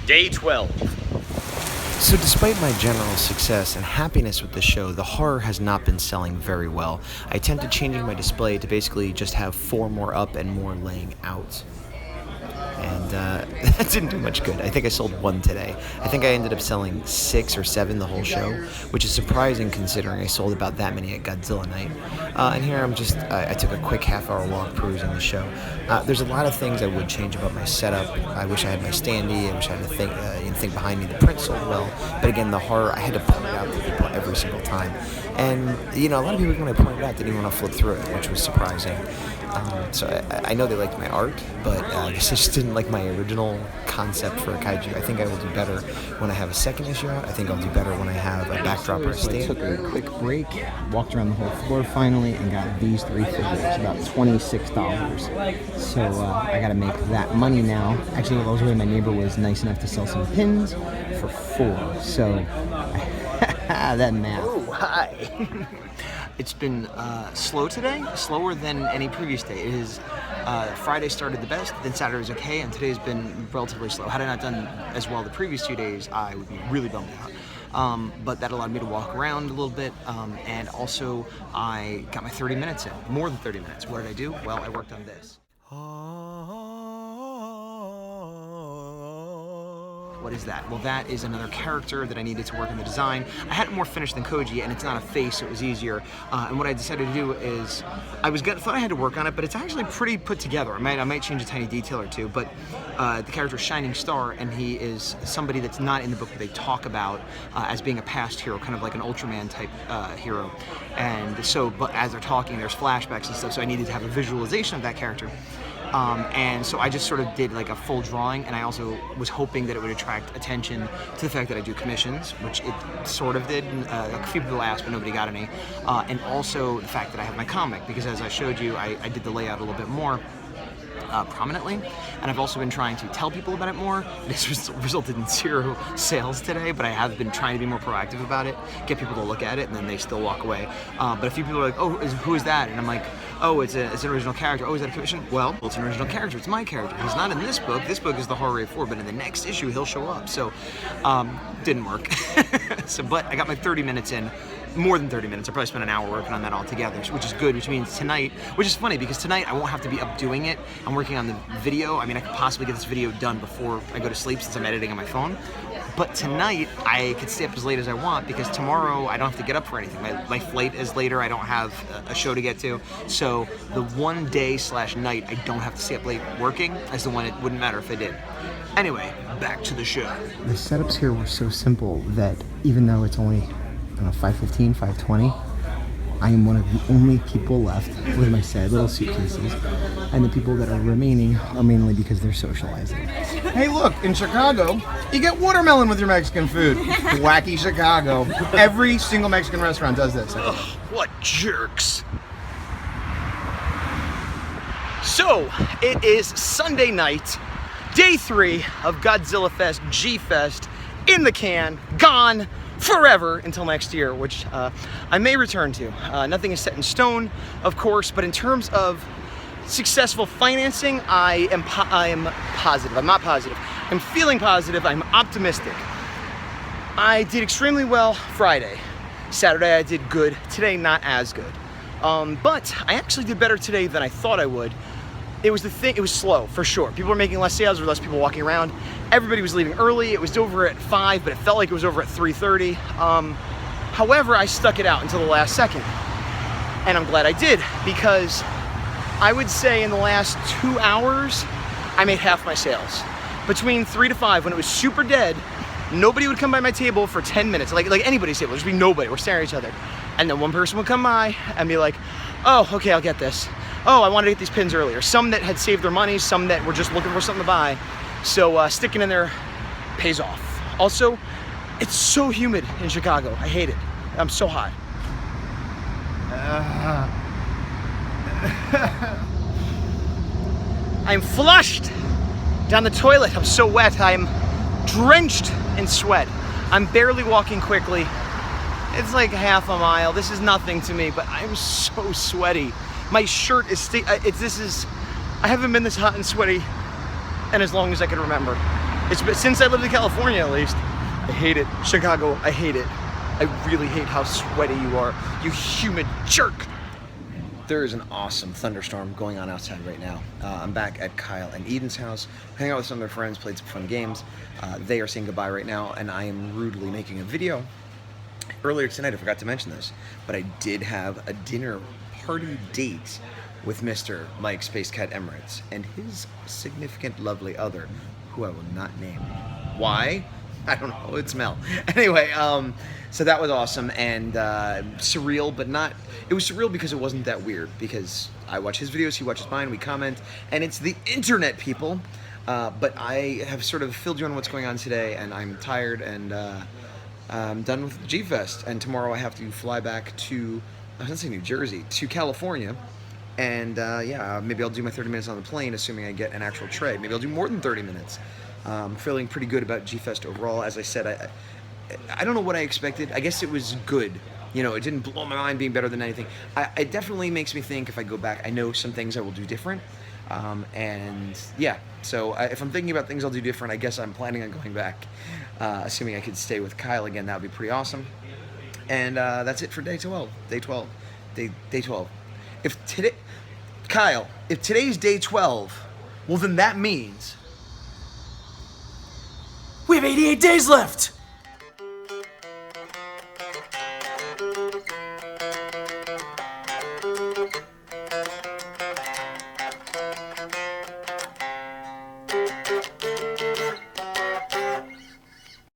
Day 12. So despite my general success and happiness with the show, the horror has not been selling very well. I attempted changing my display to basically just have 4 more up and more laying out. And that didn't do much good. I think I sold 1 today. I think I ended up selling 6 or 7 the whole show, which is surprising considering I sold about that many at Godzilla night. And here I took a quick half-hour walk perusing the show. There's a lot of things I would change about my setup. I wish I had my standee. I wish I had a thing behind me. The print sold well, but again, the horror, I had to point it out to people every single time. And, a lot of people, when I pointed it out, didn't even want to flip through it, which was surprising. So I know they liked my art, but I guess they just didn't like my original concept for a kaiju. I think I will do better when I have a second issue out. I think I'll do better when I have a backdrop or a stand. I took a quick break, walked around the whole floor finally, and got these 3 figures, about $26. So I gotta make that money now. Actually, I was where my neighbor was nice enough to sell some pins for 4. So that math. Oh, hi. It's been slow today, slower than any previous day. It is Friday started the best, then Saturday was okay, and today's been relatively slow. Had I not done as well the previous 2 days, I would be really bummed out. But that allowed me to walk around a little bit, and also I got my 30 minutes in, more than 30 minutes. What did I do? Well, I worked on this. What is that? Well, that is another character that I needed to work on the design. I had it more finished than Koji, and it's not a face, so it was easier. And what I decided to do is, thought I had to work on it, but it's actually pretty put together. I might change a tiny detail or two, but the character is Shining Star, and he is somebody that's not in the book that they talk about as being a past hero, kind of like an Ultraman type hero. And so, but as they're talking, there's flashbacks and stuff, so I needed to have a visualization of that character. And so I just sort of did like a full drawing, and I also was hoping that it would attract attention to the fact that I do commissions, which it sort of did. A few people asked, but nobody got any. And also the fact that I have my comic, because as I showed you, I did the layout a little bit more prominently, and I've also been trying to tell people about it more. This resulted in 0 sales today, but I have been trying to be more proactive about it, get people to look at it, and then they still walk away. But a few people are like, oh, who is that? And I'm like, oh, it's an original character. Oh, is that a commission? Well, it's an original character. It's my character. He's not in this book. This book is the Horror Wave 4, but in the next issue, he'll show up. So, didn't work. But I got my 30 minutes in. More than 30 minutes. I probably spent an hour working on that all together, which is good, which means tonight, which is funny because tonight I won't have to be up doing it. I'm working on the video. I mean, I could possibly get this video done before I go to sleep since I'm editing on my phone. But tonight, I could stay up as late as I want because tomorrow I don't have to get up for anything. My flight is later. I don't have a show to get to. So the one day/night I don't have to stay up late working is the one it wouldn't matter if I did. Anyway, back to the show. The setups here were so simple that even though it's only 5:15, 5:20, I am one of the only people left with my sad little suitcases, and the people that are remaining are mainly because they're socializing. Hey, look, in Chicago, you get watermelon with your Mexican food. Wacky Chicago. Every single Mexican restaurant does this. Ugh, what jerks. So, it is Sunday night, day 3 of Godzilla Fest, G-Fest, in the can, gone forever until next year, which I may return to. Nothing is set in stone, of course, but in terms of successful financing, I am positive. I'm not positive. I'm feeling positive. I'm optimistic. I did extremely well Friday. Saturday I did good. Today not as good. But I actually did better today than I thought I would. It was slow, for sure. People were making less sales, there were less people walking around. Everybody was leaving early. It was over at 5, but it felt like it was over at 3:30. However, I stuck it out until the last second. And I'm glad I did, because I would say in the last 2 hours, I made half my sales. Between 3 to 5, when it was super dead, nobody would come by my table for 10 minutes, like anybody's table. There'd be nobody. We're staring at each other. And then one person would come by and be like, oh, okay, I'll get this. Oh, I wanted to get these pins earlier. Some that had saved their money, some that were just looking for something to buy. So sticking in there pays off. Also, it's so humid in Chicago. I hate it. I'm so hot. I'm flushed down the toilet. I'm so wet. I'm drenched in sweat. I'm barely walking quickly. It's like half a mile. This is nothing to me, but I'm so sweaty. My shirt is I haven't been this hot and sweaty in as long as I can remember. Since I lived in California, at least. I hate it. Chicago, I hate it. I really hate how sweaty you are, you humid jerk. There is an awesome thunderstorm going on outside right now. I'm back at Kyle and Eden's house, hanging out with some of their friends, played some fun games. They are saying goodbye right now, and I am rudely making a video. Earlier tonight, I forgot to mention this, but I did have a dinner party date with Mr. Mike Space Cat Emirates and his significant lovely other, who I will not name. Why? I don't know. It's Mel. Anyway, so that was awesome and surreal, but not. It was surreal because it wasn't that weird. Because I watch his videos, he watches mine, we comment, and it's the internet, people. But I have sort of filled you on what's going on today, and I'm tired, and I'm done with G-Fest. And tomorrow I have to fly back to, I was gonna say New Jersey, to California. And yeah, maybe I'll do my 30 minutes on the plane, assuming I get an actual tray. Maybe I'll do more than 30 minutes. I'm feeling pretty good about G-Fest overall. As I said, I don't know what I expected. I guess it was good. You know, it didn't blow my mind being better than anything. It definitely makes me think if I go back, I know some things I will do different. And yeah, so if I'm thinking about things I'll do different, I guess I'm planning on going back. Assuming I could stay with Kyle again, that would be pretty awesome. And that's it for day 12. Day 12. Day 12. Kyle, if today's day 12, well then that means We have 88 days left!